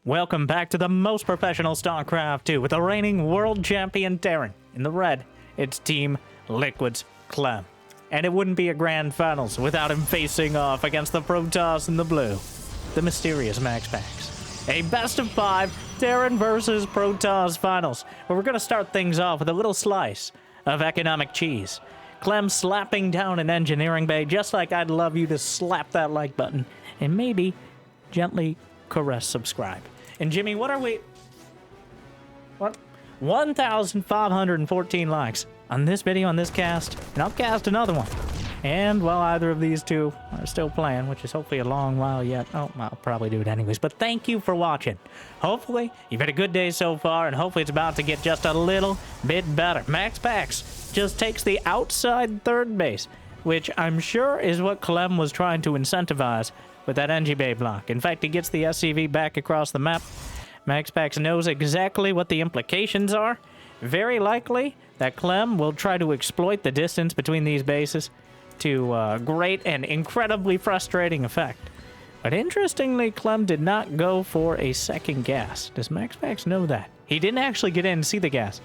Welcome back to the most professional StarCraft 2 with the reigning world champion Terran. In the red, it's Team Liquid's Clem. And it wouldn't be a grand finals without him facing off against the Protoss in the blue, the mysterious MaxPax. A best of 5 Terran versus Protoss finals, where we're going to start things off with a little slice of economic cheese. Clem slapping down an engineering bay just like I'd love you to slap that like button and maybe gently caress subscribe. And Jimmy, what are we... What? 1,514 likes on this video, on this cast, and I'll cast another one. And, well, either of these two are still playing, which is hopefully a long while yet. Oh, I'll probably do it anyways, but thank you for watching. Hopefully, you've had a good day so far, and hopefully it's about to get just a little bit better. MaxPax just takes the outside third base, which I'm sure is what Clem was trying to incentivize with that NG Bay block. In fact, he gets the SCV back across the map. MaxPax knows exactly what the implications are. Very likely that Clem will try to exploit the distance between these bases to great and incredibly frustrating effect. But interestingly, Clem did not go for a second gas. Does MaxPax know that? He didn't actually get in and see the gas.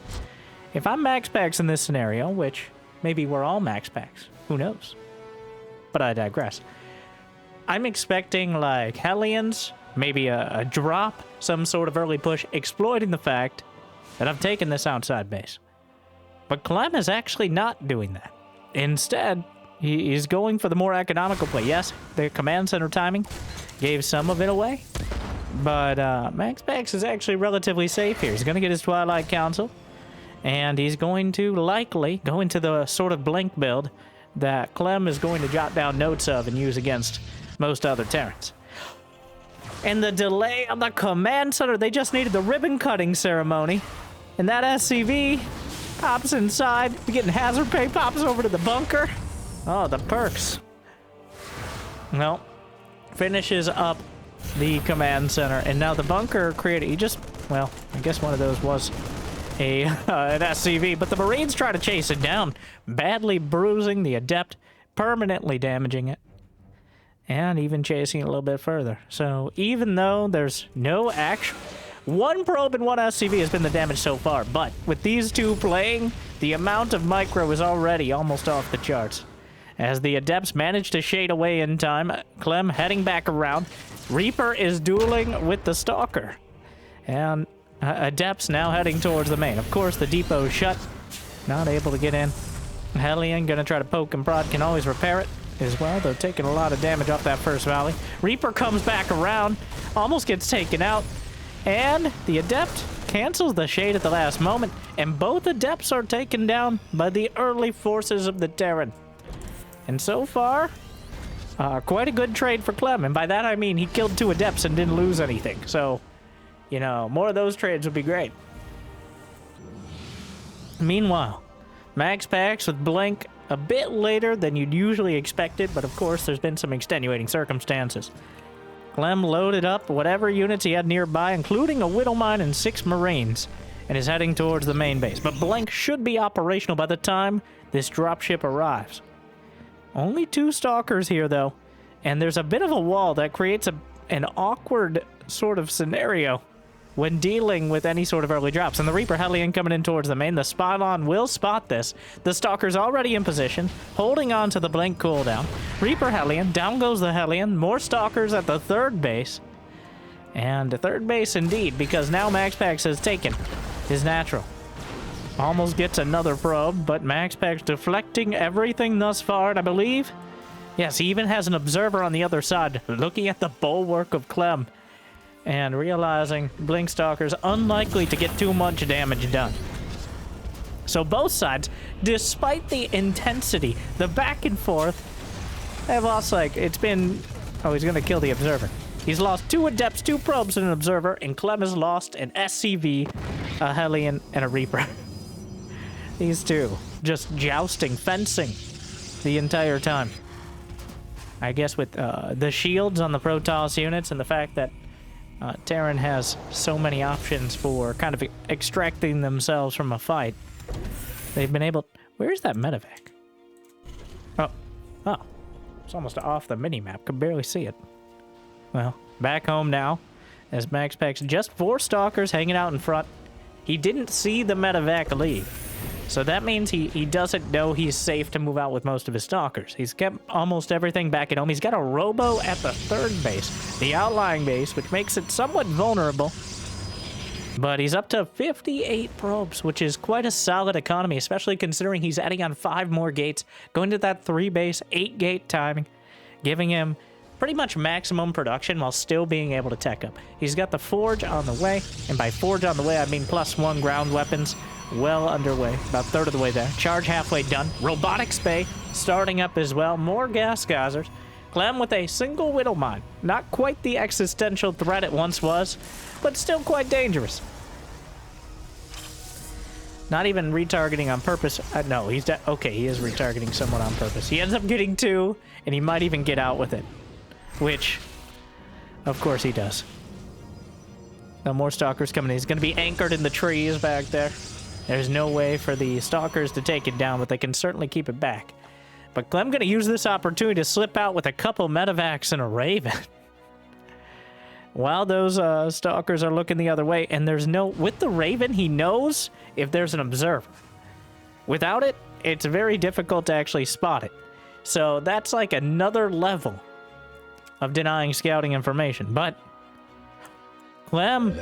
If I'm MaxPax in this scenario, which maybe we're all MaxPax, who knows? But I digress. I'm expecting, like, Hellions, maybe a drop, some sort of early push, exploiting the fact that I've taken this outside base. But Clem is actually not doing that. Instead, he's going for the more economical play. Yes, the command center timing gave some of it away, but MaxPax is actually relatively safe here. He's going to get his Twilight Council, and he's going to likely go into the sort of blink build that Clem is going to jot down notes of and use against most other Terrans. And the delay on the command center, they just needed the ribbon cutting ceremony. And that SCV pops inside, getting hazard pay, pops over to the bunker. Oh, the perks. Well, finishes up the command center, and now the bunker created, he just, well, I guess one of those was a an SCV, but the Marines try to chase it down, badly bruising the Adept, permanently damaging it, and even chasing it a little bit further. So even though there's no action, one probe and one SCV has been the damage so far, but with these two playing, the amount of micro is already almost off the charts. As the Adepts manage to shade away in time, Clem heading back around. Reaper is dueling with the Stalker. And Adepts now heading towards the main. Of course, the depot's shut. Not able to get in. Hellion gonna try to poke and prod, can always repair it as well, though taking a lot of damage off that first volley. Reaper comes back around, almost gets taken out, and the Adept cancels the shade at the last moment, and both Adepts are taken down by the early forces of the Terran. And so far, quite a good trade for Clem, and by that I mean he killed 2 Adepts and didn't lose anything, so, you know, more of those trades would be great. Meanwhile, MaxPax with Blink a bit later than you'd usually expect it, but of course there's been some extenuating circumstances. Clem loaded up whatever units he had nearby, including a Widow Mine and 6 Marines, and is heading towards the main base. But Blink should be operational by the time this dropship arrives. Only 2 Stalkers here, though, and there's a bit of a wall that creates an awkward sort of scenario when dealing with any sort of early drops. And the Reaper Hellion coming in towards the main. The Spylon will spot this. The Stalker's already in position, holding on to the Blink cooldown. Reaper Hellion, down goes the Hellion. More Stalkers at the third base. And the third base indeed, because now MaxPax has taken his natural. Almost gets another probe, but MaxPax deflecting everything thus far, and I believe, yes, he even has an observer on the other side, looking at the bulwark of Clem, and realizing Blink Stalker's unlikely to get too much damage done. So both sides, despite the intensity, the back and forth, have lost, like, it's been... Oh, he's gonna kill the observer. He's lost 2 Adepts, 2 probes, and an observer, and Clem has lost an SCV, a Hellion, and a Reaper. These two just jousting, fencing the entire time. I guess with the shields on the Protoss units and the fact that Terran has so many options for kind of extracting themselves from a fight, they've been able... Where's that medevac? Oh. It's almost off the mini-map. Could barely see it. Well, back home now. As MaxPax, just 4 Stalkers hanging out in front. He didn't see the medevac leave. So that means he doesn't know he's safe to move out with most of his Stalkers. He's kept almost everything back at home. He's got a Robo at the 3rd base, the outlying base, which makes it somewhat vulnerable. But he's up to 58 probes, which is quite a solid economy, especially considering he's adding on 5 more gates, going to that 3 base, 8 gate timing, giving him pretty much maximum production while still being able to tech up. He's got the Forge on the way, and by Forge on the way, I mean +1 ground weapons. Well underway, about 1/3 of the way there. Charge halfway done. Robotics Bay starting up as well. More gas geysers. Clem with a single Whittle Mine. Not quite the existential threat it once was, but still quite dangerous. Not even retargeting on purpose. No, he's okay, he is retargeting somewhat on purpose. He ends up getting 2, and he might even get out with it. Which, of course he does. No more Stalkers coming in. He's going to be anchored in the trees back there. There's no way for the Stalkers to take it down, but they can certainly keep it back. But Clem going to use this opportunity to slip out with a couple medevacs and a Raven. While those Stalkers are looking the other way, and there's no... With the Raven, he knows if there's an observer. Without it, it's very difficult to actually spot it. So that's like another level of denying scouting information. But Clem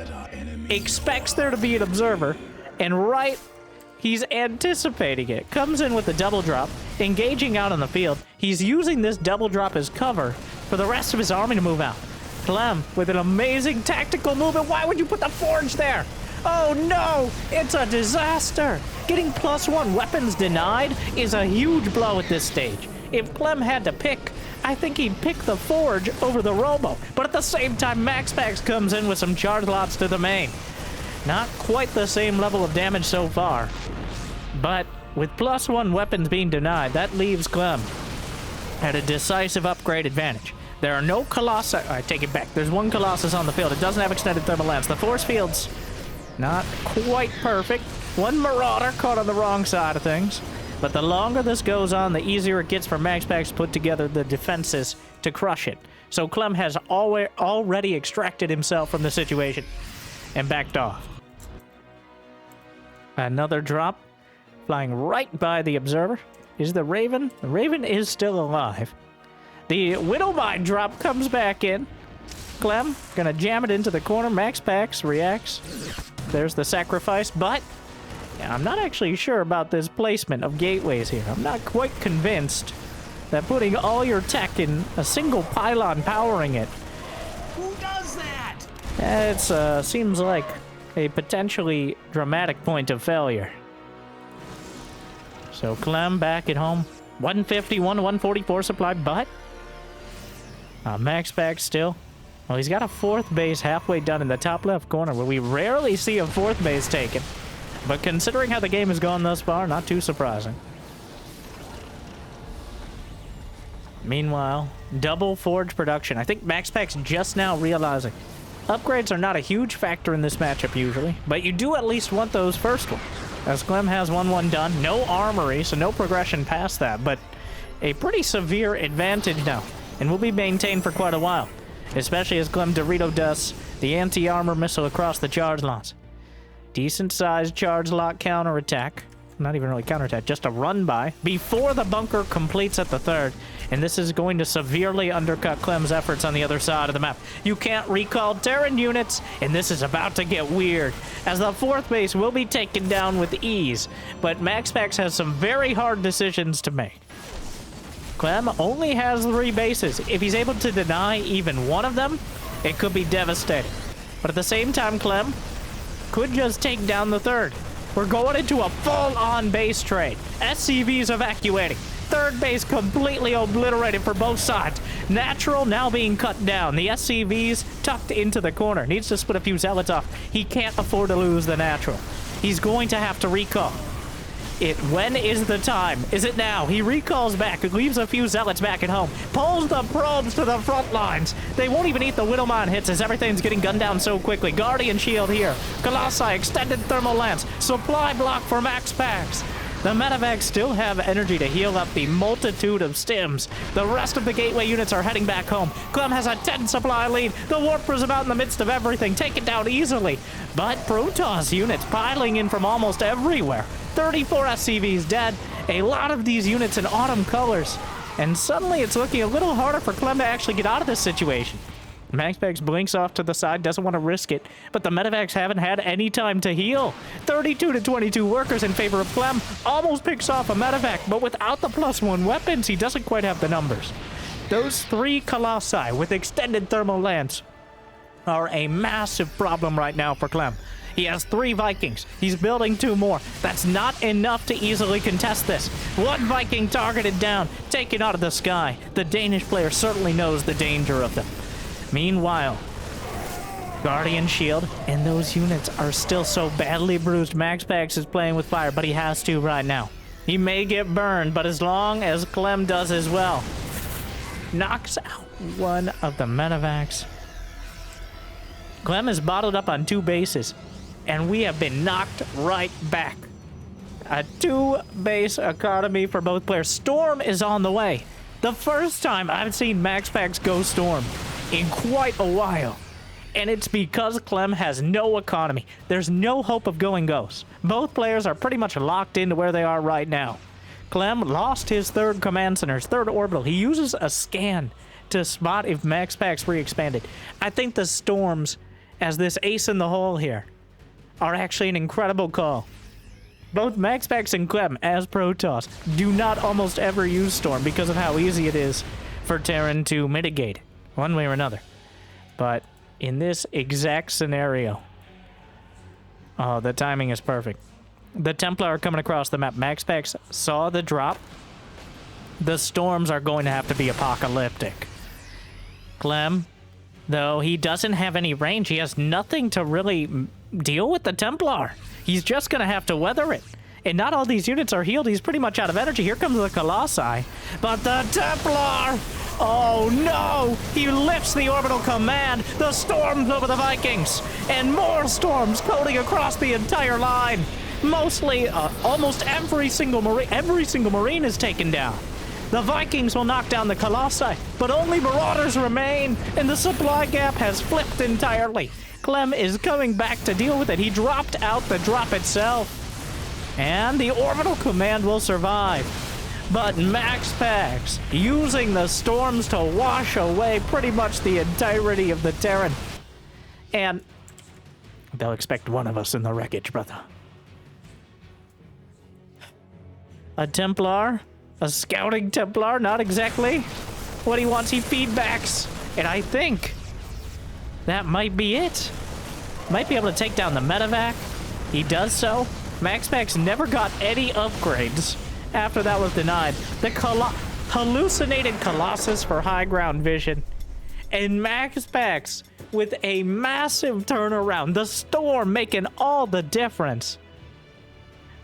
expects there to be an observer, and he's anticipating it. Comes in with the double drop, engaging out on the field. He's using this double drop as cover for the rest of his army to move out. Clem with an amazing tactical movement. Why would you put the Forge there? Oh no, it's a disaster. Getting +1 weapons denied is a huge blow at this stage. If Clem had to pick, I think he'd pick the Forge over the Robo. But at the same time, MaxPax comes in with some charge lots to the main. Not quite the same level of damage so far. But with +1 weapons being denied, that leaves Clem at a decisive upgrade advantage. There are no Colossi. I take it back. There's 1 Colossus on the field. It doesn't have extended thermal lance. The force field's not quite perfect. 1 Marauder caught on the wrong side of things. But the longer this goes on, the easier it gets for MaxPax to put together the defenses to crush it. So Clem has already extracted himself from the situation and backed off. Another drop, flying right by the observer. Is the Raven? The Raven is still alive. The Whittle Mine drop comes back in. Clem gonna jam it into the corner. MaxPax reacts. There's the sacrifice, but yeah, I'm not actually sure about this placement of gateways here. I'm not quite convinced that putting all your tech in a single pylon powering it. Who does that? It seems like a potentially dramatic point of failure. So Clem back at home. 151 to 144 supply, but MaxPax still. Well, he's got a 4th base halfway done in the top left corner, where we rarely see a 4th base taken. But considering how the game has gone thus far, not too surprising. Meanwhile, double Forge production. I think MaxPax just now realizing upgrades are not a huge factor in this matchup usually, but you do at least want those first ones. As Clem has 1-1 done, no armory, so no progression past that, but a pretty severe advantage now, and will be maintained for quite a while, especially as Clem Dorito does the anti-armor missile across the charge lots. Decent-sized charge lot counterattack. Not even really counterattack, just a run-by before the bunker completes at the 3rd, and this is going to severely undercut Clem's efforts on the other side of the map. You can't recall Terran units, and this is about to get weird, as the 4th base will be taken down with ease, but MaxPax has some very hard decisions to make. Clem only has 3 bases. If he's able to deny even one of them, it could be devastating. But at the same time, Clem could just take down the 3rd. We're going into a full-on base trade. SCVs evacuating. 3rd base completely obliterated for both sides. Natural now being cut down. The SCVs tucked into the corner. Needs to split a few zealots off. He can't afford to lose the natural. He's going to have to recall. When is the time? Is it now? He recalls back, leaves a few zealots back at home, pulls the probes to the front lines. They won't even eat the Whittle Mine hits as everything's getting gunned down so quickly. Guardian Shield here. Colossi, extended thermal lance. Supply block for MaxPax. The medevacs still have energy to heal up the multitude of stims. The rest of the gateway units are heading back home. Clem has a 10 supply lead. The Warper's about in the midst of everything. Take it down easily. But Protoss units piling in from almost everywhere. 34 SCVs dead. A lot of these units in autumn colors. And suddenly it's looking a little harder for Clem to actually get out of this situation. MaxPax blinks off to the side, doesn't want to risk it, but the medevacs haven't had any time to heal. 32 to 22 workers in favor of Clem. Almost picks off a medevac, but without the +1 weapons, he doesn't quite have the numbers. Those 3 Colossi with extended thermal lance are a massive problem right now for Clem. He has 3 Vikings. He's building 2 more. That's not enough to easily contest this. 1 Viking targeted down, taken out of the sky. The Danish player certainly knows the danger of them. Meanwhile, Guardian Shield and those units are still so badly bruised. MaxPax is playing with fire, but he has to right now. He may get burned, but as long as Clem does as well. Knocks out 1 of the medevacs. Clem is bottled up on 2 bases, and we have been knocked right back. A 2-base economy for both players. Storm is on the way. The first time I've seen MaxPax go Storm in quite a while. And it's because Clem has no economy. There's no hope of going Ghost. Both players are pretty much locked into where they are right now. Clem lost his 3rd command center, his 3rd orbital. He uses a scan to spot if MaxPax re-expanded. I think the Storms, as this ace in the hole here, are actually an incredible call. Both MaxPax and Clem, as Protoss, do not almost ever use Storm because of how easy it is for Terran to mitigate, one way or another. But in this exact scenario, oh, the timing is perfect. The Templar are coming across the map. MaxPax saw the drop. The Storms are going to have to be apocalyptic. Clem, though he doesn't have any range, he has nothing to really deal with the Templar. He's just going to have to weather it. And not all these units are healed. He's pretty much out of energy. Here comes the Colossi. But the Templar! Oh no! He lifts the orbital command. The storms over the Vikings. And more storms coating across the entire line. Mostly, almost every single Marine is taken down. The Vikings will knock down the Colossi, but only Marauders remain, and the supply gap has flipped entirely. Clem is coming back to deal with it. He dropped out the drop itself. And the orbital command will survive. But MaxPax using the storms to wash away pretty much the entirety of the Terran. And they'll expect one of us in the wreckage, brother. A Templar? A scouting Templar? Not exactly what he wants. He feedbacks. And I think that might be it. Might be able to take down the medevac. He does so. MaxPax never got any upgrades after that was denied. The hallucinated Colossus for high ground vision. And MaxPax with a massive turnaround. The storm making all the difference.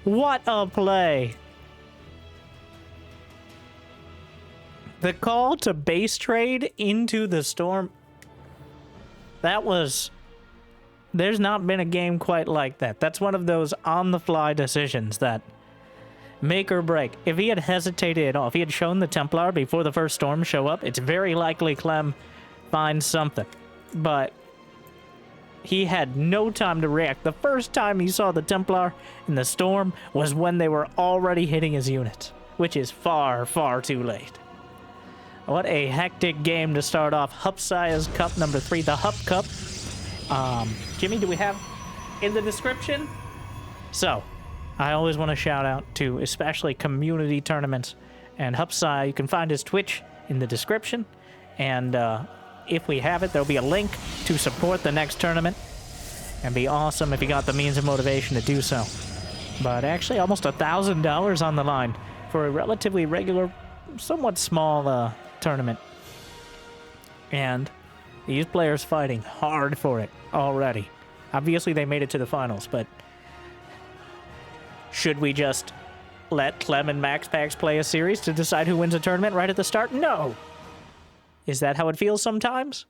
What a play. The call to base trade into the storm. That was... There's not been a game quite like that. That's one of those on-the-fly decisions that make or break. If he had hesitated at all, if he had shown the Templar before the first storm show up, it's very likely Clem finds something. But he had no time to react. The first time he saw the Templar in the storm was when they were already hitting his units, which is far, far too late. What a hectic game to start off. HupCup Cup number 3, the HupCup. Jimmy, do we have in the description? So, I always want to shout out to especially community tournaments. And HupCup, you can find his Twitch in the description. And if we have it, there'll be a link to support the next tournament. And be awesome if you got the means and motivation to do so. But actually, almost $1,000 on the line for a relatively regular, somewhat small tournament. And these players fighting hard for it already. Obviously, they made it to the finals, but should we just let Clem and MaxPax play a series to decide who wins a tournament right at the start? No. Is that how it feels sometimes?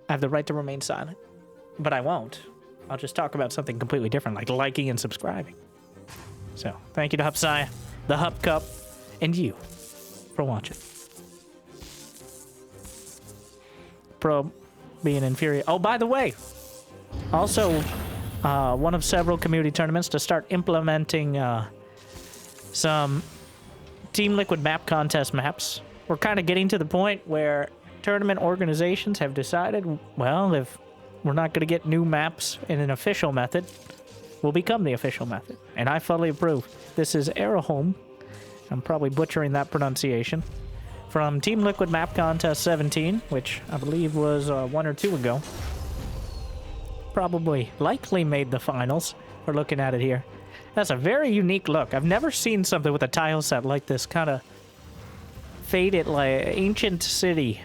I have the right to remain silent, but I won't. I'll just talk about something completely different, like liking and subscribing. So, thank you to HupCup, the HupCup, and you for watching. Pro being infuriated. Oh, by the way, also one of several community tournaments to start implementing some Team Liquid map contest maps. We're kind of getting to the point where tournament organizations have decided, well, if we're not going to get new maps in an official method, we'll become the official method. And I fully approve. This is Arrowholm. I'm probably butchering that pronunciation. From Team Liquid Map Contest 17, which I believe was 1 or 2 ago. Probably, likely made the finals. We're looking at it here. That's a very unique look. I've never seen something with a tile set like this, kind of faded, like ancient city.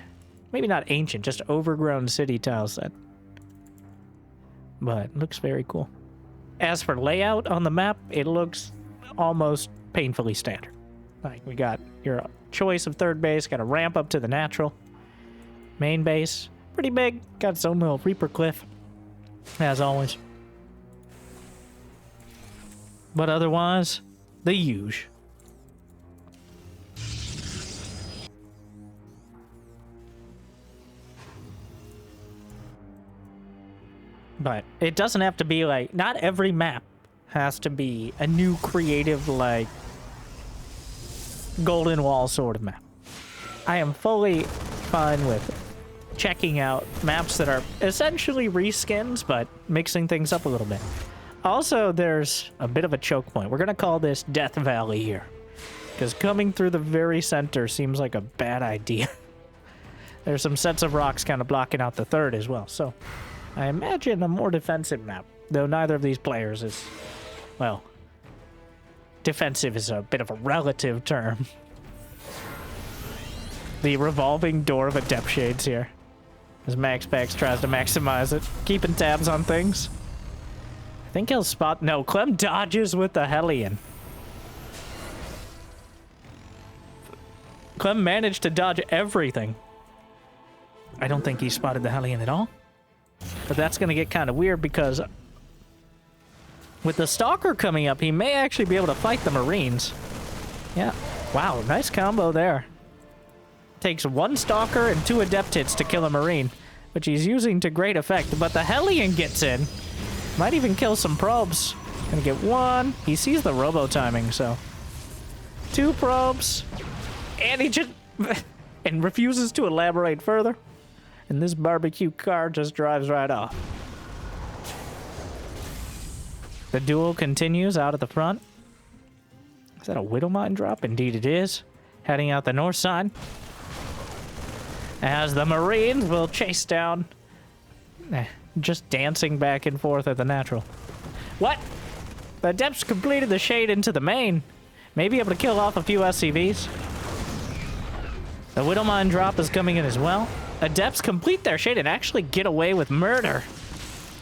Maybe not ancient, just overgrown city tile set. But looks very cool. As for layout on the map, it looks almost painfully standard. Like, we got your choice of third base, got a ramp up to the natural. Main base, pretty big, got its own little Reaper cliff, as always. But otherwise, the huge. But it doesn't have to be like, not every map has to be a new creative, like, Golden Wall sort of map. I am fully fine with checking out maps that are essentially reskins, but mixing things up a little bit. Also, there's a bit of a choke point. We're going to call this Death Valley here, because coming through the very center seems like a bad idea. There's some sets of rocks kind of blocking out the third as well, so I imagine a more defensive map, though neither of these players is, well, defensive is a bit of a relative term. The revolving door of a depth shades here, as MaxPax tries to maximize it, keeping tabs on things. I think he'll spot... No, Clem dodges with the Hellion. Clem managed to dodge everything. I don't think he spotted the Hellion at all. But that's going to get kind of weird because with the Stalker coming up, he may actually be able to fight the Marines. Yeah. Wow, nice combo there. Takes 1 Stalker and 2 Adept hits to kill a Marine, which he's using to great effect. But the Hellion gets in. Might even kill some probes. Gonna get 1. He sees the robo timing, so 2 probes. And he just... and refuses to elaborate further. And this barbecue car just drives right off. The duel continues out at the front. Is that a Widow Mine drop? Indeed it is. Heading out the north side. As the Marines will chase down. Just dancing back and forth at the natural. What? The Adepts completed the shade into the main. May be able to kill off a few SCVs. The Widow Mine drop is coming in as well. Adepts complete their shade and actually get away with murder.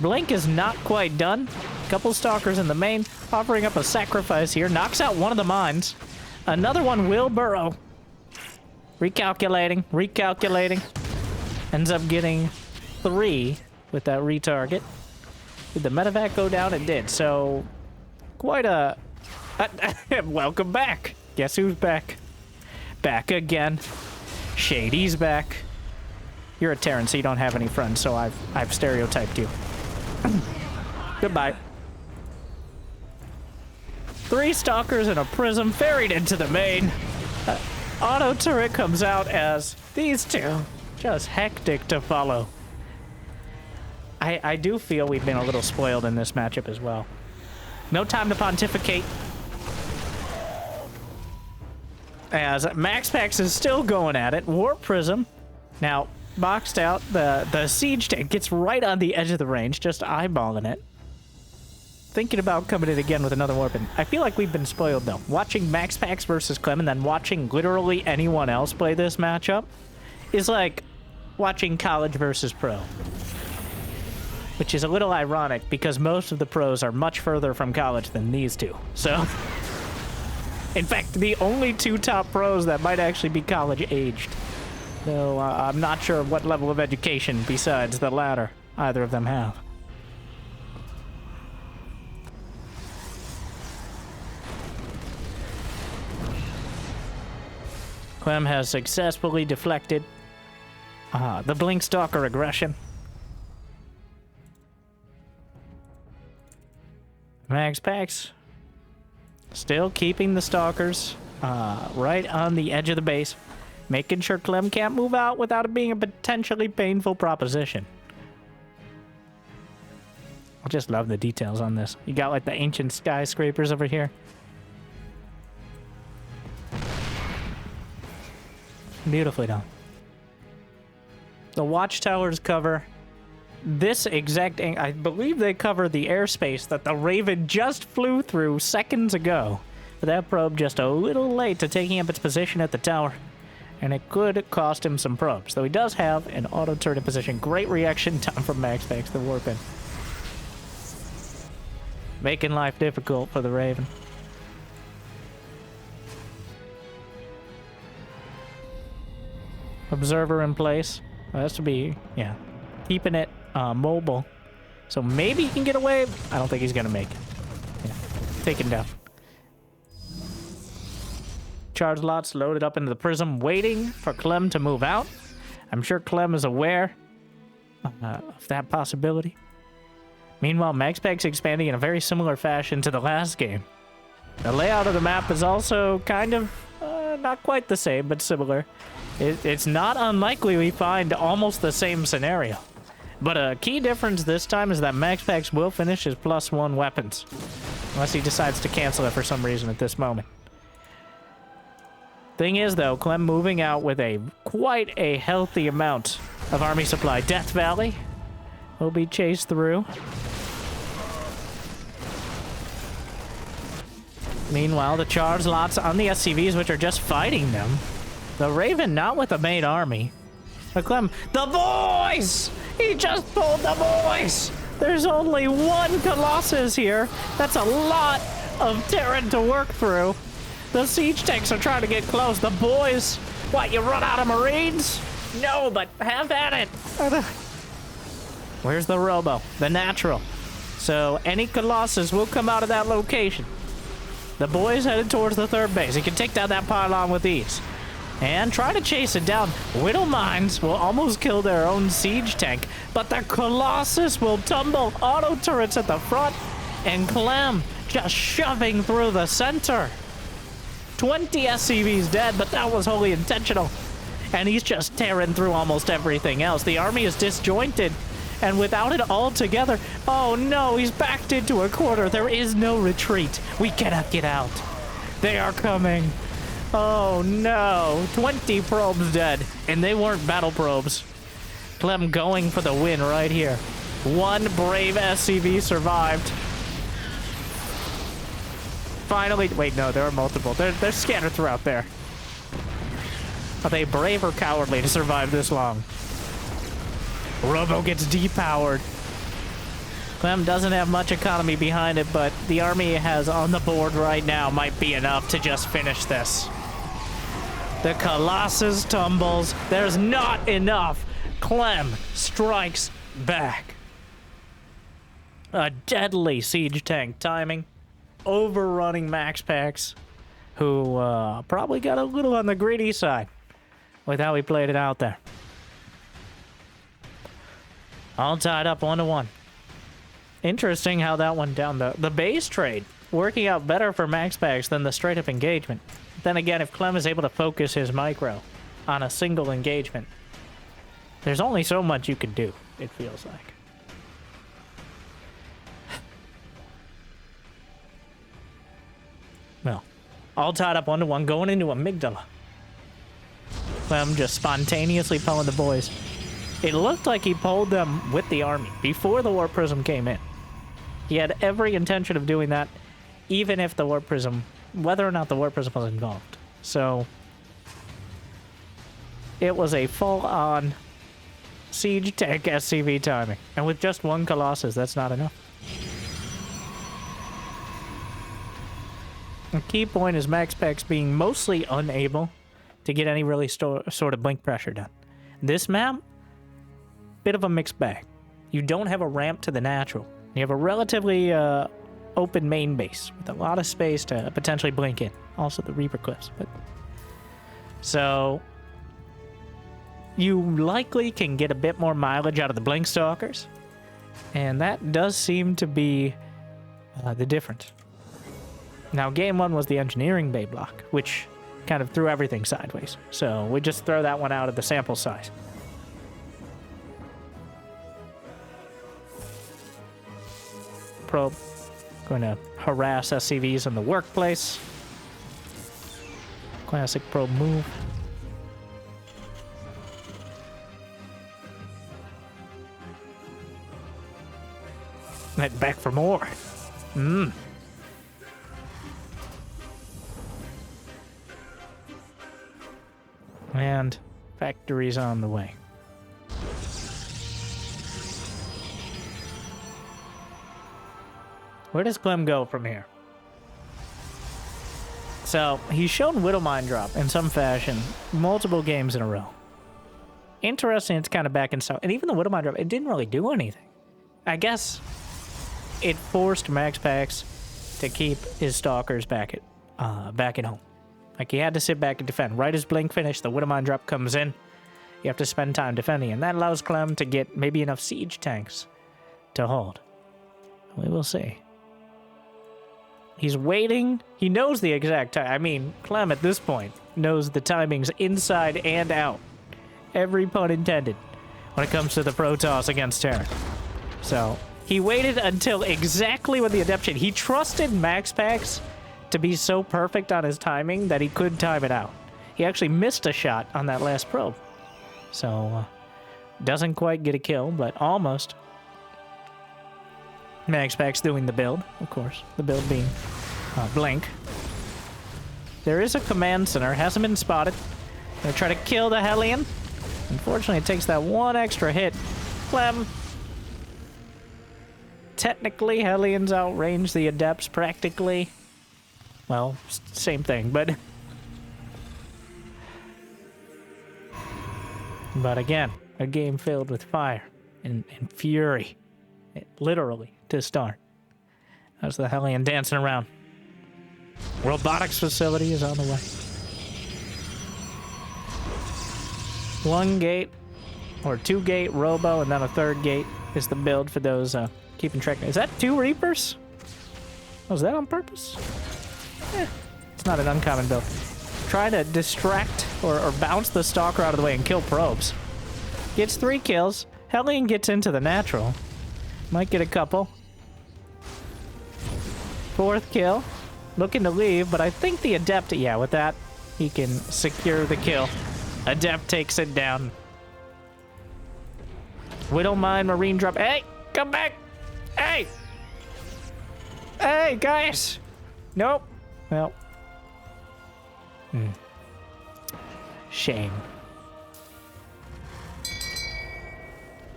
Blink is not quite done. Couple Stalkers in the main, offering up a sacrifice here. Knocks out one of the mines. Another one will burrow. Recalculating. Ends up getting 3 with that retarget. Did the medevac go down? It did. So, quite a... welcome back. Guess who's back? Back again. Shady's back. You're a Terran, so you don't have any friends, so I've stereotyped you. Goodbye. 3 Stalkers and a Prism ferried into the main. Auto turret comes out as these 2 just hectic to follow. I do feel we've been a little spoiled in this matchup as well. No time to pontificate. As MaxPax is still going at it. Warp Prism. Now, boxed out, the siege tank gets right on the edge of the range, just eyeballing it. Thinking about coming in again with another weapon. I feel like we've been spoiled, though. Watching MaxPax versus Clem and then watching literally anyone else play this matchup is like watching college versus pro. Which is a little ironic because most of the pros are much further from college than these 2. So, in fact, the only 2 top pros that might actually be college-aged. Though I'm not sure what level of education besides the latter either of them have. Clem has successfully deflected the Blink Stalker aggression. MaxPax still keeping the Stalkers right on the edge of the base, making sure Clem can't move out without it being a potentially painful proposition. I just love the details on this. You got like the ancient skyscrapers over here. Beautifully done. The watchtowers cover this exact... I believe they cover the airspace that the Raven just flew through seconds ago. But that probe just a little late to taking up its position at the tower. And it could cost him some probes. Though he does have an auto turret in position. Great reaction time from MaxPax to warp in. Making life difficult for the Raven. Observer in place. That's to be, yeah, keeping it mobile. So maybe he can get away. I don't think he's going to make it. Yeah, taken down. Charge lots loaded up into the prism, waiting for Clem to move out. I'm sure Clem is aware of that possibility. Meanwhile, MaxPax expanding in a very similar fashion to the last game. The layout of the map is also kind of not quite the same, but similar. It's not unlikely we find almost the same scenario. But a key difference this time is that MaxPax will finish his +1 weapons. Unless he decides to cancel it for some reason at this moment. Thing is, though, Clem moving out with quite a healthy amount of army supply. Death Valley will be chased through. Meanwhile, the charge lots on the SCVs, which are just fighting them. The Raven not with a main army. But Clem, the boys! He just pulled the boys! There's only one Colossus here. That's a lot of Terran to work through. The siege tanks are trying to get close. The boys, what, you run out of Marines? No, but have at it. Where's the Robo? The natural. So any Colossus will come out of that location. The boys headed towards the third base. He can take down that pylon with ease. And try to chase it down. Whittle Mines will almost kill their own siege tank, but the Colossus will tumble. Auto turrets at the front, and Clem just shoving through the center. 20 SCVs dead, but that was wholly intentional. And he's just tearing through almost everything else. The army is disjointed, and without it all together, oh no, he's backed into a corner. There is no retreat. We cannot get out. They are coming. Oh no, 20 probes dead, and they weren't battle probes. Clem going for the win right here. One brave SCV survived. Finally, wait, no, there are multiple. They're scattered throughout there. Are they brave or cowardly to survive this long? Robo gets depowered. Clem doesn't have much economy behind it, but the army has on the board right now might be enough to just finish this. The Colossus tumbles. There's not enough. Clem strikes back. A deadly siege tank timing. Overrunning MaxPax, who probably got a little on the greedy side with how he played it out there. All tied up 1-1. Interesting how that went down. The base trade working out better for MaxPax than the straight-up engagement. Then again, if Clem is able to focus his micro on a single engagement, there's only so much you can do, it feels like. Well, all tied up 1-1, going into Amygdala. Clem just spontaneously pulling the boys. It looked like he pulled them with the army before the Warp Prism came in. He had every intention of doing that, even if the Warp Prism, whether or not the Warp Prism was involved. So, it was a full-on siege tank SCV timing. And with just one Colossus, that's not enough. The key point is MaxPax being mostly unable to get any really sort of blink pressure done. This map, bit of a mixed bag. You don't have a ramp to the natural. You have a relatively open main base with a lot of space to potentially blink in. Also the Reaper cliffs, but So you likely can get a bit more mileage out of the Blink Stalkers, and that does seem to be the difference. Now, game 1 was the engineering bay block, which kind of threw everything sideways. So we just throw that one out of the sample size. Probe going to harass SCVs in the workplace. Classic probe move. Head back for more. And factories on the way. Where does Clem go from here? So, he's shown Widow Mine drop in some fashion multiple games in a row. Interesting, it's kind of back in style. And even the Widow Mine drop, it didn't really do anything. I guess it forced MaxPax to keep his Stalkers back at home. Like, he had to sit back and defend. Right as Blink finished, the Widow Mine drop comes in. You have to spend time defending, and that allows Clem to get maybe enough siege tanks to hold. We will see. He's waiting. He knows the exact time. I mean, Clem at this point knows the timings inside and out. Every pun intended when it comes to the Protoss against Terran. So, he waited until exactly when the Adeption. He trusted MaxPax to be so perfect on his timing that he could time it out. He actually missed a shot on that last probe. So, doesn't quite get a kill, but almost. MaxPax doing the build, of course. The build being Blink. There is a command center. Hasn't been spotted. Gonna try to kill the Hellion. Unfortunately, it takes that one extra hit. Clem. Technically, Hellions outrange the Adepts practically. Well, same thing, but... But again, a game filled with fire and fury. Literally, to start. That's the Hellion dancing around. Robotics facility is on the way. One gate, or 2 gate robo, and then a 3rd gate is the build for those keeping track. Is that 2 Reapers? Was that on purpose? It's not an uncommon build. Try to distract or bounce the Stalker out of the way and kill probes. Gets 3 kills. Hellion gets into the natural. Might get a couple. 4th kill. Looking to leave, but I think the Adept, yeah, with that, he can secure the kill. Adept takes it down. Widow Mine Marine drop. Hey, come back! Hey! Hey, guys! Nope. Well. Shame.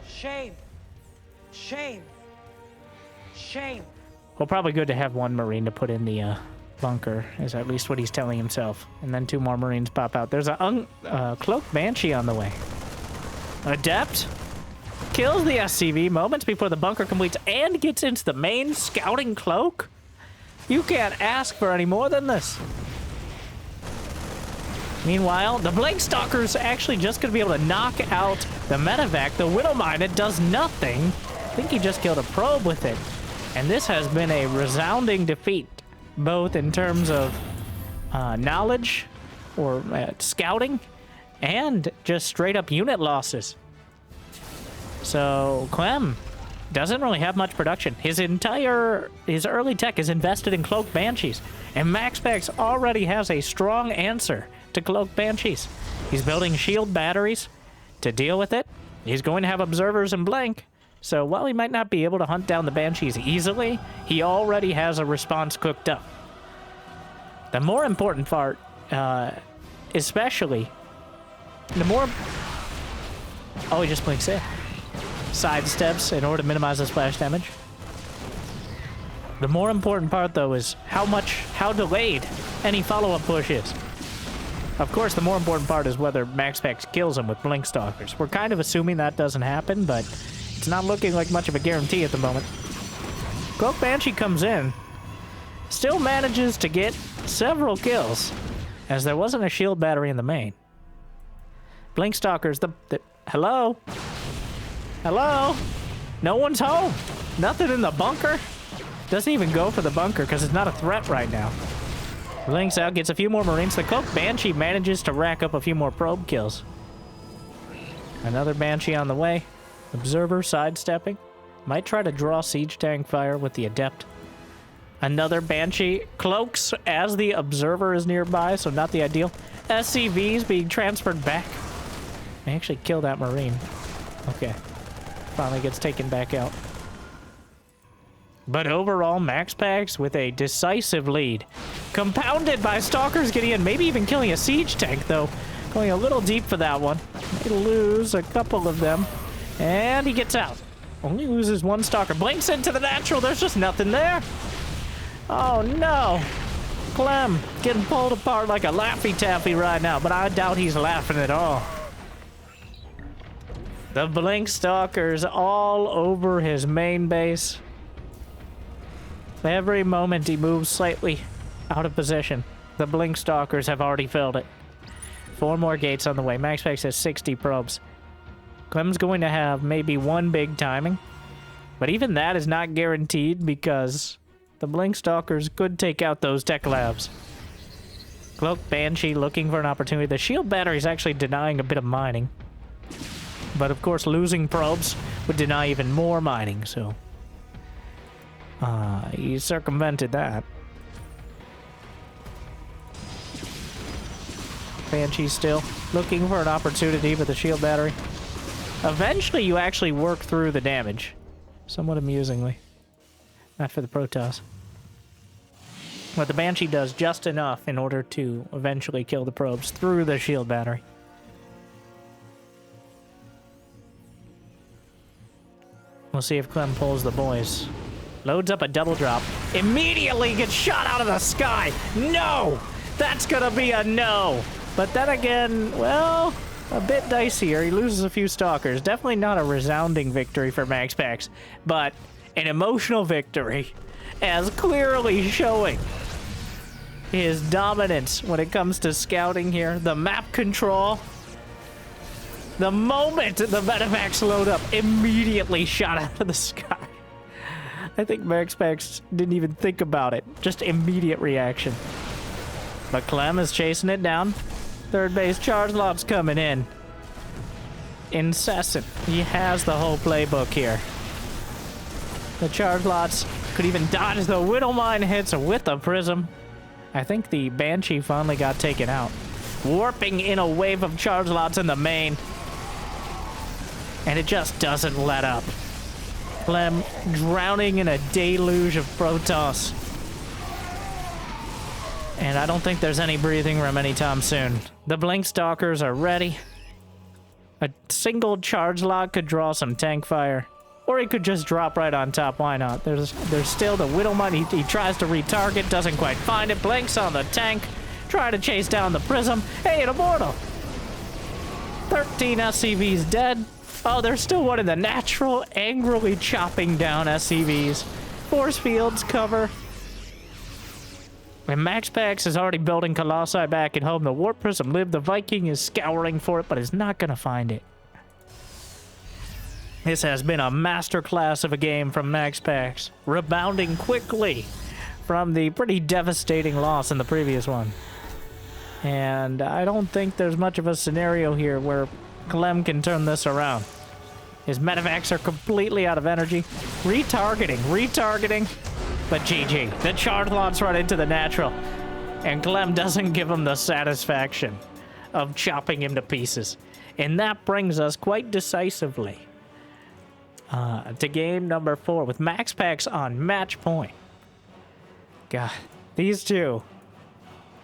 Shame. Shame. Shame. Well, probably good to have 1 Marine to put in the bunker, is at least what he's telling himself. And then 2 more Marines pop out. There's a Cloaked Banshee on the way. Adept kills the SCV moments before the bunker completes and gets into the main scouting cloak. You can't ask for any more than this. Meanwhile, the Blink Stalker's actually just going to be able to knock out the medevac. The Widow Mine, it does nothing. I think he just killed a probe with it. And this has been a resounding defeat, both in terms of knowledge or scouting and just straight up unit losses. So Clem doesn't really have much production. His early tech is invested in Cloaked Banshees, and MaxPax already has a strong answer to Cloaked Banshees. He's building shield batteries to deal with it. He's going to have observers and Blink. So while he might not be able to hunt down the Banshees easily, he already has a response cooked up. The more important part, especially, the more... Oh, he just blinks in. Sidesteps in order to minimize the splash damage. The more important part, though, is how delayed any follow-up push is. Of course, the more important part is whether MaxPax kills him with Blink Stalkers. We're kind of assuming that doesn't happen, but it's not looking like much of a guarantee at the moment. Cloaked Banshee comes in, still manages to get several kills, as there wasn't a shield battery in the main. Blink Stalkers, hello? Hello? No one's home. Nothing in the bunker? Doesn't even go for the bunker because it's not a threat right now. Blinks out, gets a few more Marines. The Cloak Banshee manages to rack up a few more probe kills. Another Banshee on the way. Observer sidestepping. Might try to draw siege tank fire with the Adept. Another Banshee cloaks as the Observer is nearby, so not the ideal. SCVs being transferred back. May actually kill that Marine. Okay. Finally gets taken back out. But overall, MaxPax with a decisive lead. Compounded by Stalkers getting in, maybe even killing a siege tank, though. Going a little deep for that one. May lose a couple of them. And he gets out. Only loses one Stalker. Blinks into the natural. There's just nothing there. Oh, no. Clem getting pulled apart like a Laffy Taffy right now, but I doubt he's laughing at all. The Blink Stalkers all over his main base. Every moment he moves slightly out of position, the Blink Stalkers have already filled it. 4 more gates on the way. MaxPax has 60 probes. Clem's going to have maybe one big timing, but even that is not guaranteed because the Blink Stalkers could take out those tech labs. Cloak Banshee looking for an opportunity. The shield battery is actually denying a bit of mining, but of course losing probes would deny even more mining, so he circumvented that. Banshee still looking for an opportunity with the shield battery. Eventually, you actually work through the damage. Somewhat amusingly. Not for the Protoss. But the Banshee does just enough in order to eventually kill the probes through the shield battery. We'll see if Clem pulls the boys. Loads up a double drop. Immediately gets shot out of the sky. No! That's gonna be a no! But then again, well, a bit dicier. He loses a few Stalkers. Definitely not a resounding victory for MaxPax, but an emotional victory, as clearly showing his dominance when it comes to scouting here. The map control. The moment the Medivacs load up, immediately shot out of the sky. I think MaxPax didn't even think about it. Just immediate reaction. But Clem is chasing it down. Third base charge lots coming in. Incessant. He has the whole playbook here. The charge lots could even dodge the Whittle Mine hits with a prism. I think the Banshee finally got taken out. Warping in a wave of charge lots in the main. And it just doesn't let up. Clem drowning in a deluge of Protoss. And I don't think there's any breathing room anytime soon. The Blink Stalkers are ready. A single charge lot could draw some tank fire. Or he could just drop right on top. Why not? There's still the Whittle Mine. He tries to retarget, doesn't quite find it. Blinks on the tank. Try to chase down the prism. Hey, an immortal. 13 SCVs dead. Oh, there's still one in the natural, angrily chopping down SCVs. Force fields cover. And MaxPax is already building Colossi back at home. The Warp Prism lived. The Viking is scouring for it, but is not going to find it. This has been a masterclass of a game from MaxPax, rebounding quickly from the pretty devastating loss in the previous one. And I don't think there's much of a scenario here where Clem can turn this around. His Medivacs are completely out of energy. Retargeting. But GG. The charge lots right into the natural. And Clem doesn't give him the satisfaction of chopping him to pieces. And that brings us quite decisively to game number 4 with MaxPax on match point. God, these two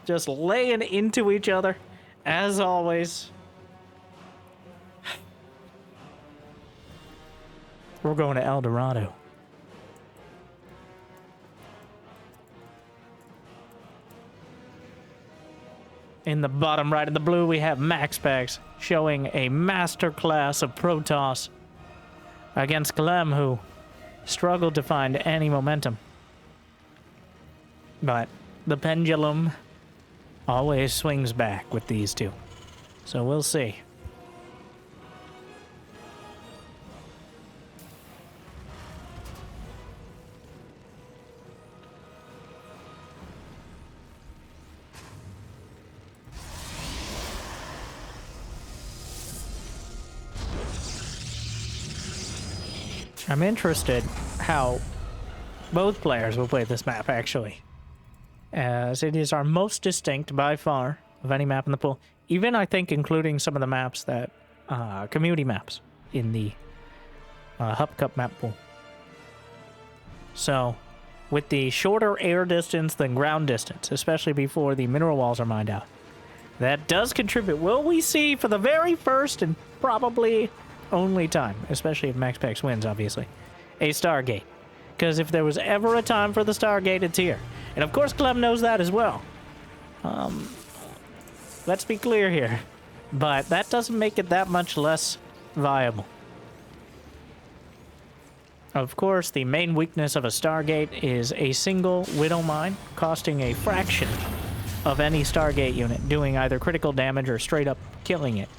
just laying into each other as always. We're going to El Dorado. In the bottom right of the blue, we have MaxPax showing a masterclass of Protoss against Clem, who struggled to find any momentum. But the pendulum always swings back with these two. So we'll see. I'm interested how both players will play this map, actually, as it is our most distinct by far of any map in the pool, even I think including some of the maps that community maps in the HupCup map pool. So with the shorter air distance than ground distance, especially before the mineral walls are mined out, that does contribute. Will we see for the very first and probably only time, especially if MaxPax wins, obviously, a Stargate? Because if there was ever a time for the Stargate, it's here. And of course Clem knows that as well. Let's be clear here. But that doesn't make it that much less viable. Of course, the main weakness of a Stargate is a single Widow mine, costing a fraction of any Stargate unit, doing either critical damage or straight up killing it.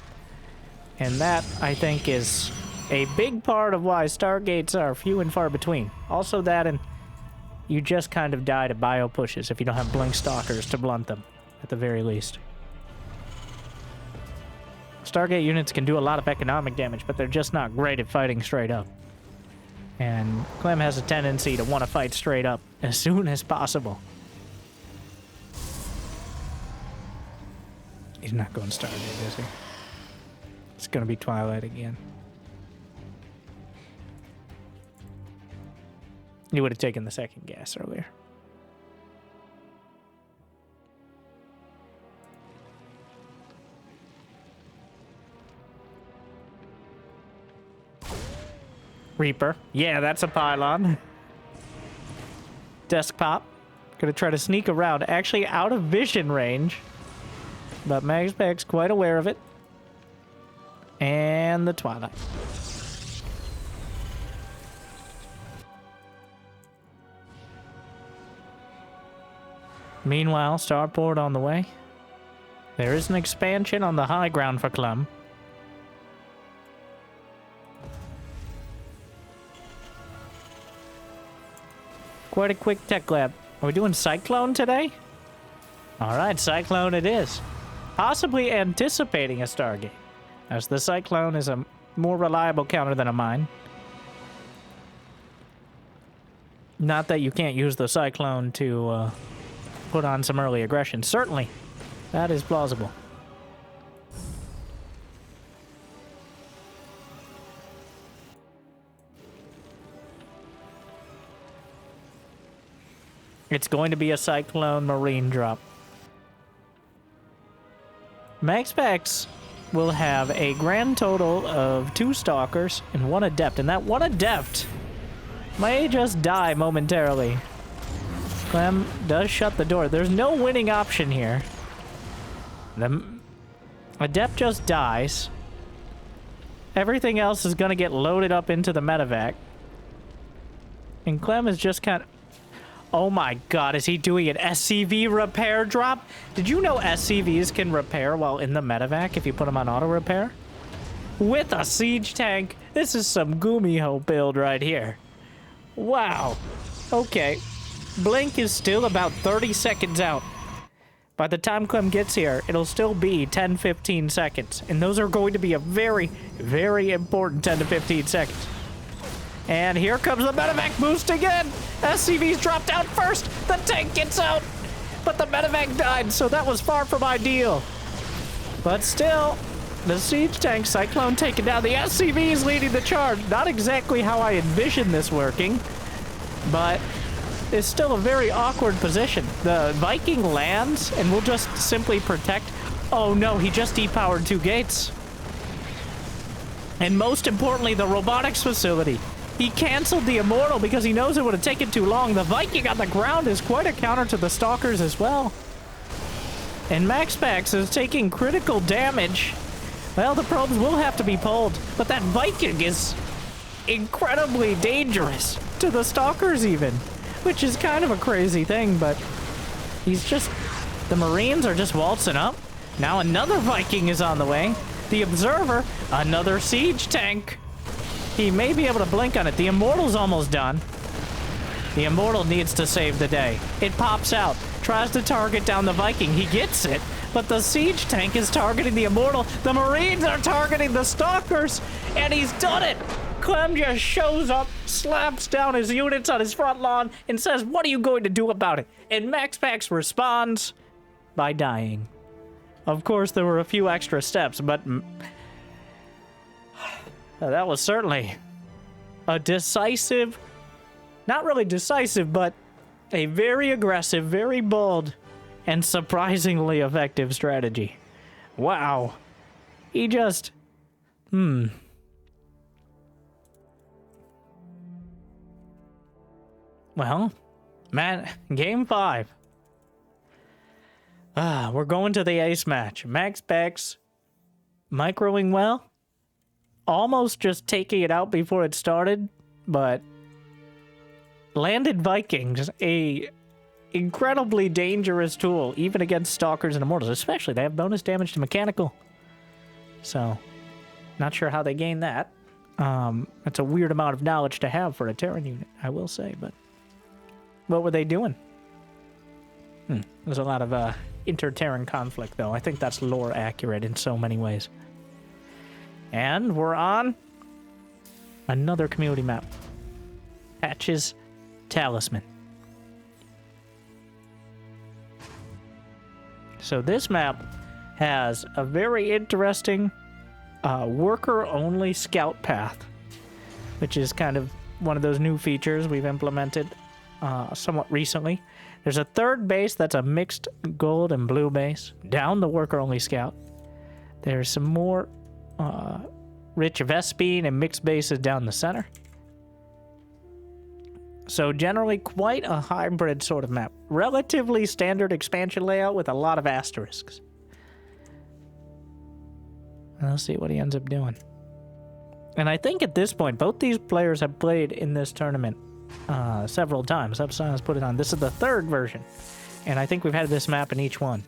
And that, I think, is a big part of why Stargates are few and far between. Also that, and you just kind of die to bio pushes if you don't have blink stalkers to blunt them, at the very least. Stargate units can do a lot of economic damage, but they're just not great at fighting straight up. And Clem has a tendency to want to fight straight up as soon as possible. He's not going Stargate, is he? It's going to be Twilight again. You would have taken the second gas earlier. Reaper. Yeah, that's a pylon. Desk pop. Gonna try to sneak around. Actually out of vision range. But MaxPax quite aware of it. And the Twilight. Meanwhile, starport on the way. There is an expansion on the high ground for Clem. Quite a quick tech lab. Are we doing Cyclone today? Alright, Cyclone it is. Possibly anticipating a Stargate, as the Cyclone is a more reliable counter than a mine. Not that you can't use the Cyclone to put on some early aggression. Certainly, that is plausible. It's going to be a Cyclone Marine drop. MaxPax will have a grand total of 2 Stalkers and 1 Adept, and that 1 Adept may just die momentarily. Clem does shut the door. There's no winning option here. The Adept just dies. Everything else is going to get loaded up into the medevac. And Clem is just kind of... Oh my god, is he doing an SCV repair drop? Did you know SCVs can repair while in the medevac if you put them on auto repair? With a siege tank? This is some Gumiho build right here. Wow. Okay. Blink is still about 30 seconds out. By the time Clem gets here, it'll still be 10-15 seconds. And those are going to be a very, very important 10 to 15 seconds. And here comes the medevac boost again. SCV's dropped out first. The tank gets out. But the medevac died, so that was far from ideal. But still, the siege tank Cyclone taken down. The SCV is leading the charge. Not exactly how I envisioned this working, but it's still a very awkward position. The Viking lands and will just simply protect. Oh no, he just depowered 2 gates. And most importantly, the robotics facility. He canceled the Immortal because he knows it would have taken too long. The Viking on the ground is quite a counter to the Stalkers as well. And MaxPax is taking critical damage. Well, the probes will have to be pulled, but that Viking is incredibly dangerous to the Stalkers even, which is kind of a crazy thing, but he's just The Marines are just waltzing up. Now another Viking is on the way. The Observer, another siege tank. He may be able to blink on it. The Immortal's almost done. The Immortal needs to save the day. It pops out, tries to target down the Viking. He gets it, but the siege tank is targeting the Immortal. The Marines are targeting the Stalkers, and he's done it. Clem just shows up, slaps down his units on his front lawn, and says, "What are you going to do about it?" And MaxPax responds by dying. Of course, there were a few extra steps, but that was certainly a decisive, not really decisive, but a very aggressive, very bold, and surprisingly effective strategy. Wow. He just, Well, man, game 5. We're going to the ace match. MaxPax microing well. Almost just taking it out before it started, but landed Vikings, a incredibly dangerous tool, even against Stalkers and Immortals, especially. They have bonus damage to mechanical. So, not sure how they gain that. That's a weird amount of knowledge to have for a Terran unit, I will say, but what were they doing? There's a lot of inter-Terran conflict, though. I think that's lore accurate in so many ways. And we're on another community map. Patch's Talisman. So this map has a very interesting worker-only scout path, which is kind of one of those new features we've implemented somewhat recently. There's a third base that's a mixed gold and blue base down the worker-only scout. There's some more rich Vespine and mixed bases down the center. So generally quite a hybrid sort of map. Relatively standard expansion layout with a lot of asterisks. And let's see what he ends up doing. And I think at this point, both these players have played in this tournament several times. Upside's put it on. This is the third version. And I think we've had this map in each one.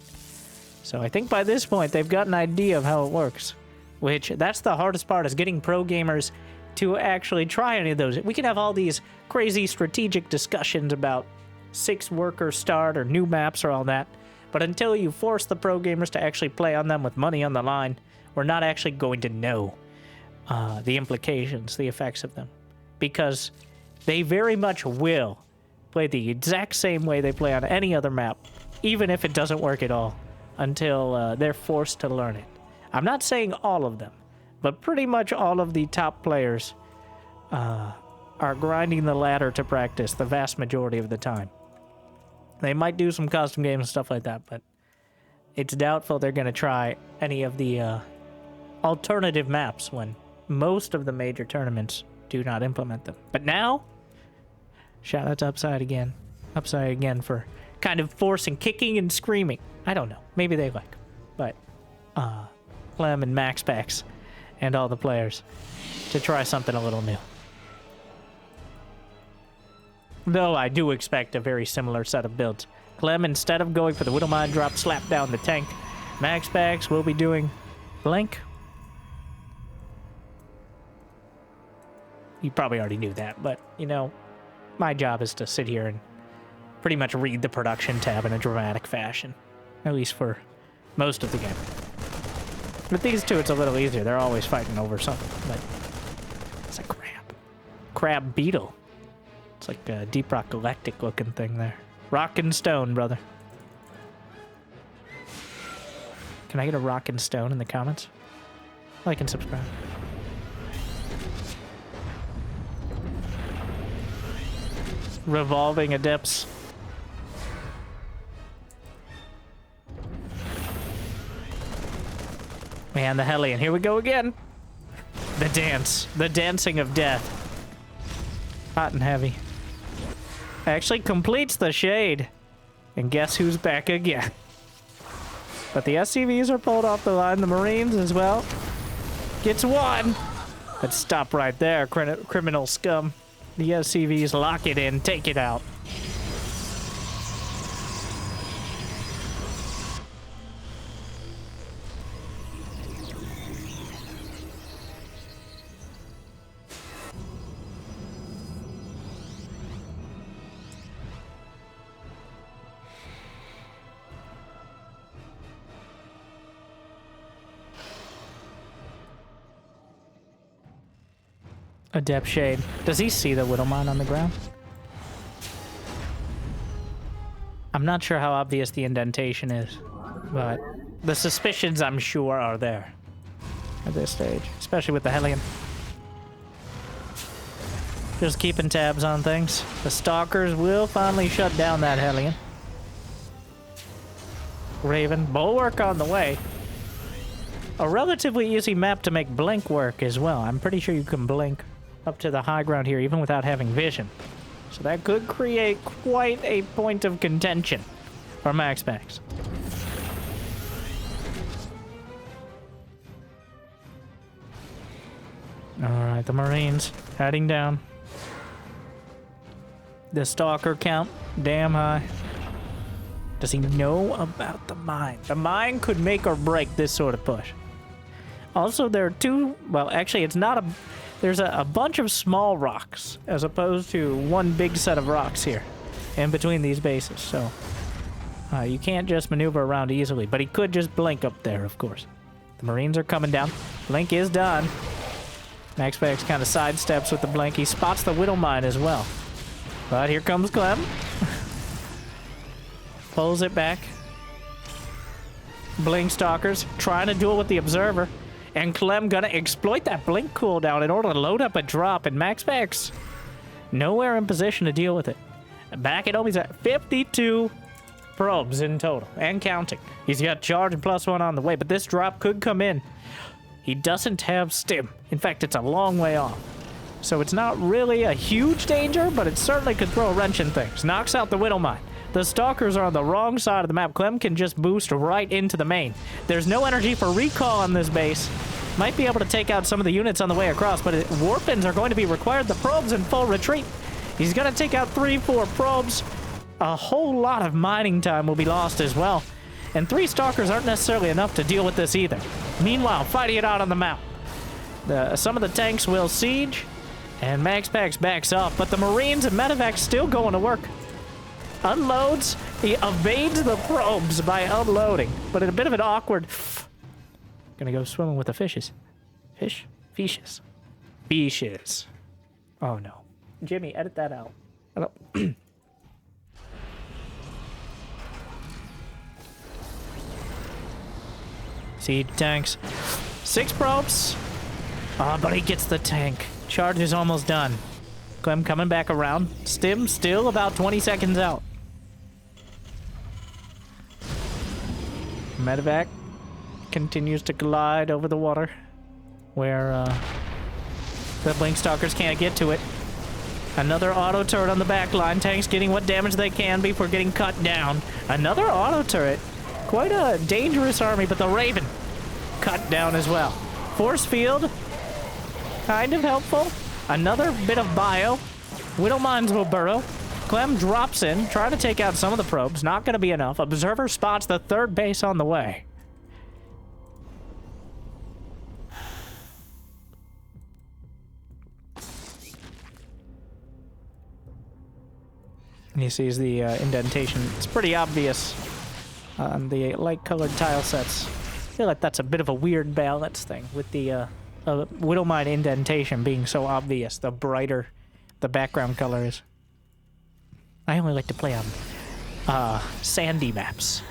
So I think by this point, they've got an idea of how it works. Which, that's the hardest part, is getting pro gamers to actually try any of those. We can have all these crazy strategic discussions about 6 worker start or new maps or all that, but until you force the pro gamers to actually play on them with money on the line, we're not actually going to know the implications, the effects of them. Because they very much will play the exact same way they play on any other map, even if it doesn't work at all, until they're forced to learn it. I'm not saying all of them, but pretty much all of the top players are grinding the ladder to practice the vast majority of the time. They might do some custom games and stuff like that, but it's doubtful they're going to try any of the alternative maps when most of the major tournaments do not implement them. But now, shout out to Upside again. Upside again for kind of forcing kicking and screaming. I don't know. Maybe they like. But Clem and MaxPax and all the players to try something a little new. Though I do expect a very similar set of builds. Clem, instead of going for the Widowmine drop, slap down the tank. MaxPax will be doing Blink. You probably already knew that, but, you know, my job is to sit here and pretty much read the production tab in a dramatic fashion. At least for most of the game. With these two, it's a little easier. They're always fighting over something, but it's a crab. Crab beetle. It's like a Deep Rock Galactic looking thing there. Rock and stone, brother. Can I get a rock and stone in the comments? Like and subscribe. Revolving adepts. Man, the Hellion. Here we go again. The dance. The dancing of death. Hot and heavy. Actually completes the shade. And guess who's back again? But the SCVs are pulled off the line. The Marines as well. Gets one. But stop right there, criminal scum. The SCVs lock it in. Take it out. Adept Shade. Does he see the Widowmine on the ground? I'm not sure how obvious the indentation is, but the suspicions, I'm sure, are there at this stage, especially with the Hellion. Just keeping tabs on things. The Stalkers will finally shut down that Hellion. Raven, Bulwark on the way. A relatively easy map to make blink work as well. I'm pretty sure you can blink up to the high ground here even without having vision. So that could create quite a point of contention for MaxPax. Alright, the Marines heading down. The Stalker count, damn high. Does he know about the mine? The mine could make or break this sort of push. Also, there are two, well, actually, it's not a, there's a bunch of small rocks as opposed to one big set of rocks here in between these bases, so you can't just maneuver around easily, but he could just blink up there, of course. The Marines are coming down. Blink is done. MaxPax kind of sidesteps with the blink. He spots the Widowmine as well. But here comes Clem. Pulls it back. Blink Stalkers trying to duel with the Observer. And Clem gonna exploit that blink cooldown in order to load up a drop. And MaxPax nowhere in position to deal with it. Back at home, he's at 52 probes in total and counting. He's got charge and +1 on the way, but this drop could come in. He doesn't have stim. In fact, it's a long way off. So it's not really a huge danger, but it certainly could throw a wrench in things. Knocks out the Widowmine. The Stalkers are on the wrong side of the map. Clem can just boost right into the main. There's no energy for recall on this base. Might be able to take out some of the units on the way across, but warpins are going to be required. The probes in full retreat. He's going to take out 3-4 probes. A whole lot of mining time will be lost as well. And 3 Stalkers aren't necessarily enough to deal with this either. Meanwhile, fighting it out on the map. Some of the tanks will siege, and MaxPax backs off, but the Marines and Medevac still going to work. Unloads, he evades the probes by unloading, but in a bit of an awkward... Gonna go swimming with the fishes. Fish? Fishes. Fishes. Oh no. Jimmy, edit that out. Siege tanks. 6 probes. Ah, but he gets the tank. Charge is almost done. Clem coming back around. Stim still about 20 seconds out. Medevac continues to glide over the water where the Blink Stalkers can't get to it. Another auto turret on the back line. Tanks getting what damage they can before getting cut down. Another auto turret. Quite a dangerous army, but the Raven cut down as well. Force field, kind of helpful. Another bit of bio. Widowmines will burrow. Clem drops in, trying to take out some of the probes. Not going to be enough. Observer spots the 3rd base on the way. And he sees the indentation. It's pretty obvious on the light-colored tile sets. I feel like that's a bit of a weird balance thing with the Widowmine indentation being so obvious. The brighter the background color is. I only like to play on sandy maps.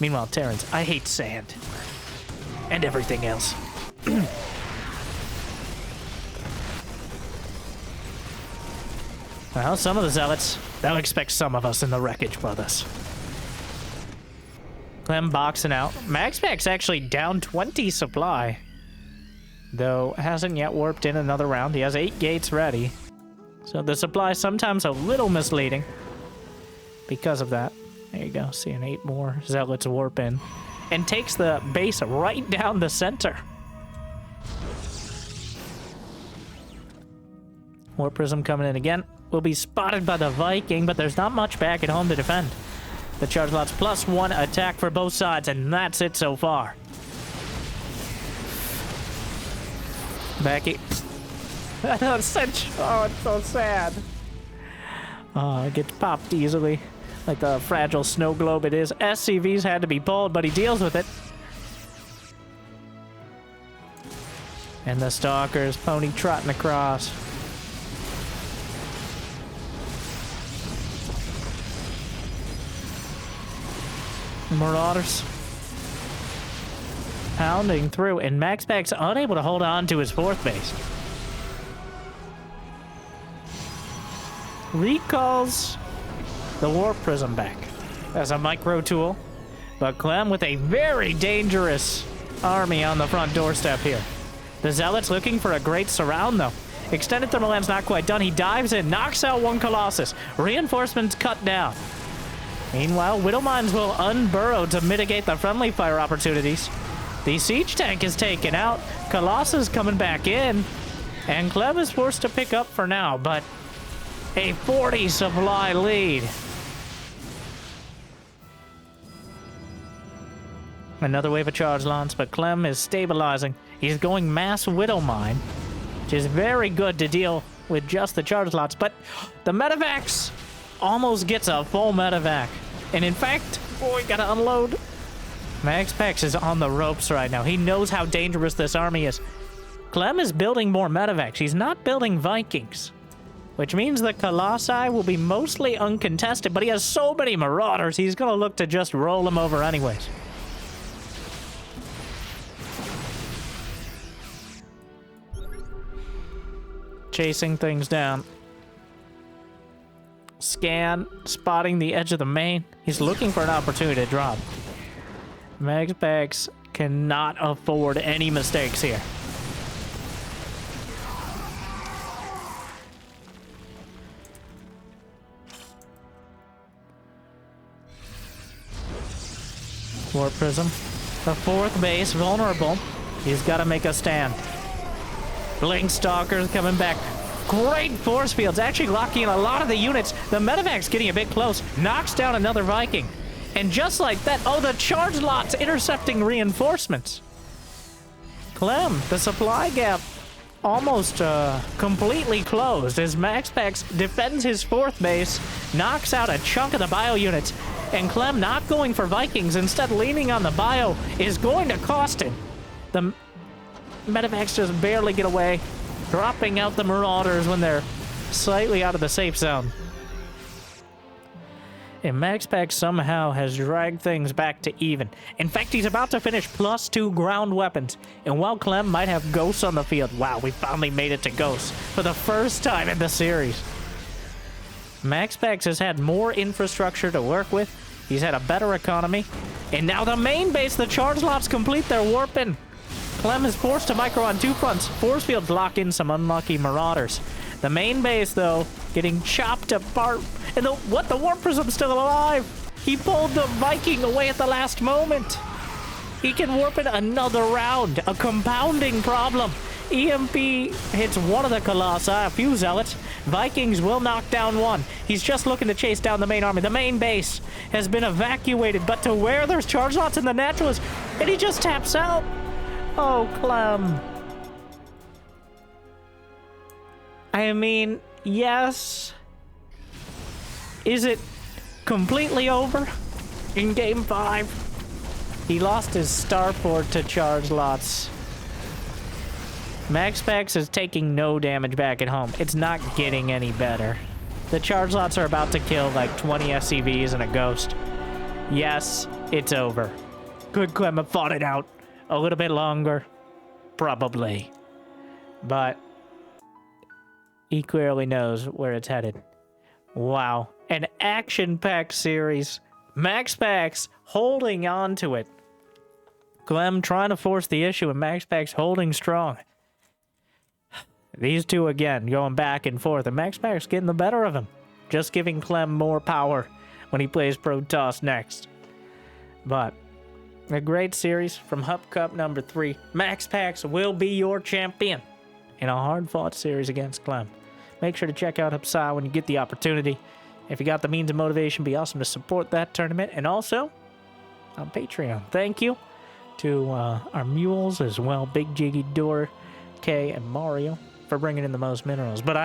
Meanwhile, Terrans, I hate sand. And everything else. Well, some of the zealots, they'll expect some of us in the wreckage, brothers. Clem boxing out. MaxPax actually down 20 supply. Though hasn't yet warped in another round. He has 8 gates ready. So the supply is sometimes a little misleading because of that. There you go, seeing 8 more zealots warp in. And takes the base right down the center. Warp Prism coming in again. Will be spotted by the Viking, but there's not much back at home to defend. The charge lots +1 attack for both sides, and that's it so far. Becky. That's such... Oh, it's so sad. Oh, it gets popped easily. Like the fragile snow globe it is. SCVs had to be pulled, but he deals with it. And the Stalkers pony trotting across. Marauders pounding through, and MaxPax unable to hold on to his fourth base. Recalls the Warp Prism back as a micro tool, but Clem with a very dangerous army on the front doorstep here. The Zealot's looking for a great surround, though. Extended Thermal Land's not quite done. He dives in, knocks out one Colossus. Reinforcements cut down. Meanwhile, Widowmines will unburrow to mitigate the friendly fire opportunities. The siege tank is taken out. Colossus coming back in. And Clem is forced to pick up for now, but a 40 supply lead. Another wave of charge launch, but Clem is stabilizing. He's going mass Widowmine, which is very good to deal with just the charge lots, but the medevacs almost gets a full medevac. And in fact, we gotta unload. MaxPax is on the ropes right now. He knows how dangerous this army is. Clem is building more medevacs. He's not building Vikings, which means the Colossi will be mostly uncontested, but he has so many Marauders, he's gonna look to just roll them over anyways. Chasing things down. Scan, spotting the edge of the main. He's looking for an opportunity to drop. MaxPax cannot afford any mistakes here. Warp Prism. The fourth base, vulnerable. He's got to make a stand. Blink Stalkers coming back. Great force fields, actually locking in a lot of the units. The medevac's getting a bit close. Knocks down another Viking. And just like that, oh, the charge lots intercepting reinforcements. Clem, the supply gap almost completely closed as MaxPax defends his fourth base, knocks out a chunk of the bio units, and Clem not going for Vikings, instead leaning on the bio, is going to cost him. The medevacs just barely get away, dropping out the Marauders when they're slightly out of the safe zone. And MaxPax somehow has dragged things back to even. In fact, he's about to finish +2 ground weapons. And while Clem might have ghosts on the field, wow, we finally made it to ghosts for the first time in the series. MaxPax has had more infrastructure to work with. He's had a better economy. And now the main base, the charge lots complete their warping. Clem is forced to micro on two fronts. Force fields lock in some unlucky Marauders. The main base, though, getting chopped apart. And the Warp Prism's still alive. He pulled the Viking away at the last moment. He can warp it another round. A compounding problem. EMP hits one of the Colossi, a few Zealots. Vikings will knock down one. He's just looking to chase down the main army. The main base has been evacuated, but to where there's charge lots in the Naturalist, and he just taps out. Oh, Clem. I mean, yes. Is it completely over in Game 5? He lost his starport to charge lots. MaxPax is taking no damage back at home. It's not getting any better. The charge lots are about to kill like 20 SCVs and a ghost. Yes, it's over. Could Clem have fought it out a little bit longer? Probably. But he clearly knows where it's headed. Wow. An action-packed series. MaxPax holding on to it. Clem trying to force the issue and MaxPax holding strong. These two again going back and forth, and MaxPax getting the better of him. Just giving Clem more power when he plays Protoss next. But a great series from HupCup number 3. MaxPax will be your champion in a hard-fought series against Clem. Make sure to check out HupSci when you get the opportunity. If you got the means and motivation, be awesome to support that tournament. And also on Patreon. Thank you to our mules as well, Big Jiggy, Door, Kay, and Mario, for bringing in the most minerals. But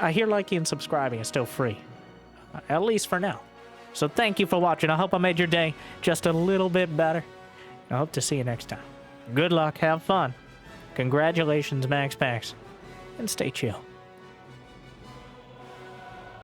I hear liking and subscribing is still free, at least for now. So thank you for watching. I hope I made your day just a little bit better. I hope to see you next time. Good luck. Have fun. Congratulations, MaxPax. And stay chill.